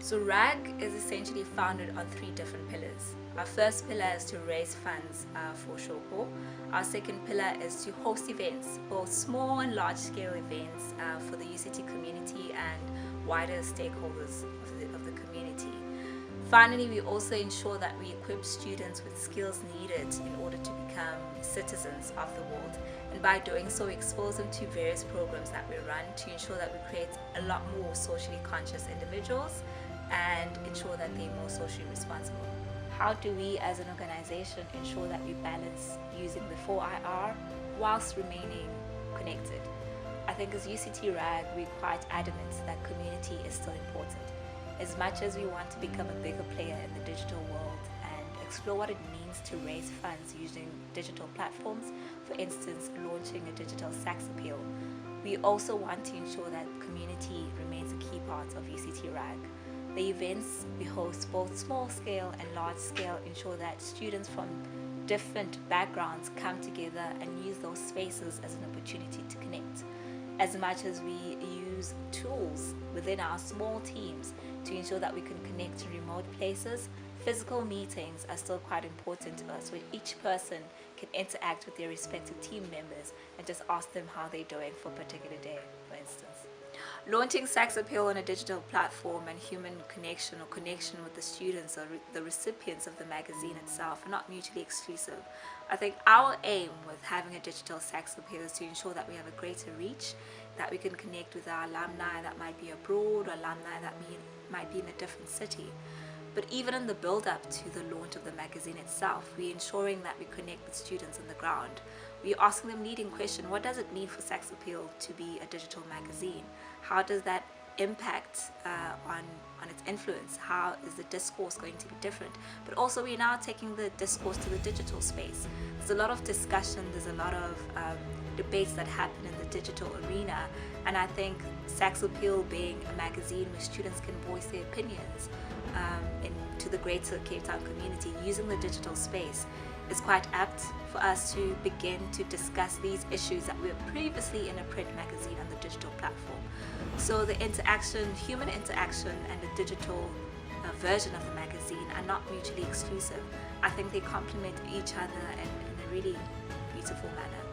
So RAG is essentially founded on 3 different pillars. Our first pillar is to raise funds for Shoko. Our second pillar is to host events, both small and large scale events for the UCT community and wider stakeholders of the community. Finally, we also ensure that we equip students with skills needed in order to become citizens of the world. And by doing so, we expose them to various programs that we run to ensure that we create a lot more socially conscious individuals and ensure that they're more socially responsible. How do we as an organization ensure that we balance using the 4IR whilst remaining connected? I think as UCT RAG, we're quite adamant that community is still important. As much as we want to become a bigger player in the digital world and explore what it means to raise funds using digital platforms, for instance, launching a digital SAX Appeal, we also want to ensure that community remains a key part of UCT RAG. The events we host, both small scale and large scale, ensure that students from different backgrounds come together and use those spaces as an opportunity to connect. As much as we use tools within our small teams to ensure that we can connect to remote places, physical meetings are still quite important to us, where each person can interact with their respective team members and just ask them how they're doing for a particular day, for instance. Launching SAX Appeal on a digital platform and human connection or connection with the students or the recipients of the magazine itself are not mutually exclusive. I think our aim with having a digital SAX Appeal is to ensure that we have a greater reach, that we can connect with our alumni that might be abroad or alumni that might be in a different city. But even in the build-up to the launch of the magazine itself, we're ensuring that we connect with students on the ground. We're asking them leading question, what does it mean for SAX Appeal to be a digital magazine? How does that impact on its influence? How is the discourse going to be different? But also we're now taking the discourse to the digital space. There's a lot of discussion, there's a lot of debates that happen in the digital arena, and I think SAX Appeal being a magazine where students can voice their opinions to the greater Cape Town community using the digital space is quite apt for us to begin to discuss these issues that were previously in a print magazine on the digital platform. So the interaction, human interaction, and the digital version of the magazine are not mutually exclusive. I think they complement each other in a really beautiful manner.